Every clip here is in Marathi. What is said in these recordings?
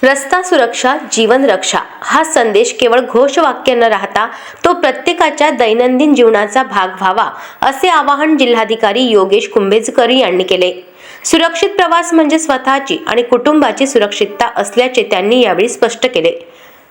रस्ता सुरक्षा जीवन रक्षा हा संदेश केवळ घोषवाक्य न राहता तो प्रत्येकाच्या दैनंदिन जीवनाचा भाग व्हावा असे आवाहन जिल्हाधिकारी योगेश कुंभेजकर यांनी केले। सुरक्षित प्रवास म्हणजे स्वतःची आणि कुटुंबाची सुरक्षितता असल्याचे त्यांनी यावेळी स्पष्ट केले।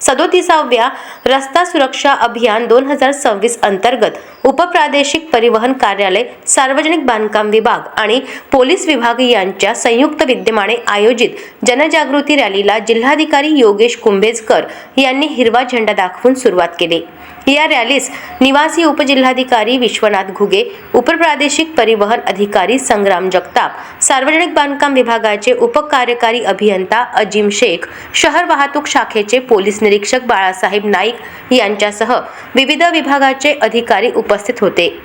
37व्या रस्ता सुरक्षा अभियान 2026 अंतर्गत उपप्रादेशिक परिवहन कार्यालय, सार्वजनिक बांधकाम विभाग आणि पोलीस विभाग यांच्या संयुक्त विद्यमाने आयोजित जनजागृती रॅलीला जिल्हाधिकारी योगेश कुंभेजकर यांनी हिरवा झेंडा दाखवून सुरुवात केली। या रॅलीस निवासी उपजिल्हाधिकारी विश्वनाथ घुगे, उपप्रादेशिक परिवहन अधिकारी संग्राम जगताप, सार्वजनिक बांधकाम विभागाचे उपकार्यकारी अभियंता अजिम शेख, शहर वाहतूक शाखेचे पोलीस निरीक्षक बाळासाहेब नाईक यांच्यासह विविध विभागाचे अधिकारी उपस्थित होते।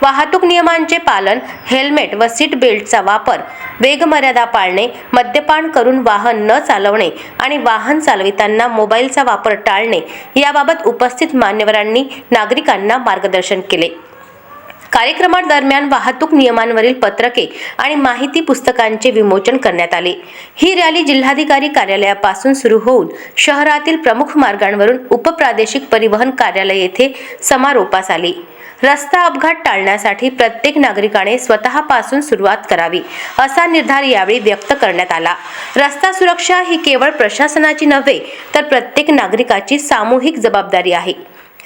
वाहतूक नियमांचे पालन, हेल्मेट व सीट बेल्टचा वापर, वेग मर्यादा पाळणे, मद्यपान करून वाहन न चालवणे आणि वाहन चालविताना मोबाईलचा वापर टाळणे याबाबत उपस्थित मान्यवरांनी नागरिकांना मार्गदर्शन केले। कार्यक्रमादरम्यान वाहतूक नियमांवरील पत्रके आणि माहिती पुस्तकांचे विमोचन करण्यात आले। ही रॅली जिल्हाधिकारी कार्यालयापासून सुरू होऊन शहरातील प्रमुख मार्गांवरून उपप्रादेशिक परिवहन कार्यालय येथे समारोपास आली। रस्ता अपघात टाळण्यासाठी प्रत्येक नागरिकाने स्वतःपासून सुरुवात करावी असा निर्धार यावेळी व्यक्त करण्यात आला। रस्ता सुरक्षा ही केवळ प्रशासनाची नव्हे तर प्रत्येक नागरिकाची सामूहिक जबाबदारी आहे।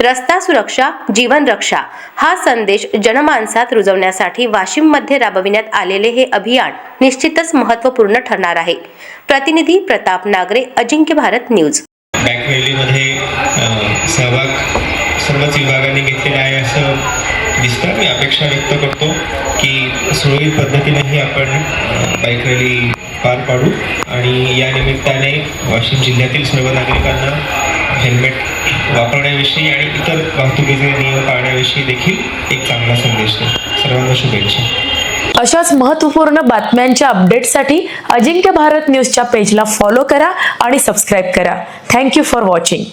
रस्ता सुरक्षा जीवन रक्षा हा संदेश जनमानसात रुजवण्यासाठी वाशिममध्ये राबविण्यात आलेले हे अभियान निश्चितच महत्त्वपूर्ण ठरणार आहे। प्रतिनिधी प्रताप नागरे, अजिंक्य भारत न्यूज। बाईक रॅलीमध्ये सहभाग सर्वच विभागांनी घेतलेला आहे असं दिसतं। मी अपेक्षा व्यक्त करतो की सुरळीत पद्धतीनेही आपण बाईक रॅली पार पाडू आणि या निमित्ताने वाशिम जिल्ह्यातील सर्व नागरिकांना हेल्मेट वापरण्याविषयी आणि इतर वाहतुकीचे नियम पाळण्याविषयी देखील एक चांगला संदेश देऊ। सर्वांना शुभेच्छा। अशाच महत्त्वपूर्ण बातम्यांच्या अपडेटसाठी अजिंक्य भारत न्यूजच्या पेजला फॉलो करा आणि सबस्क्राईब करा। Thank you for watching.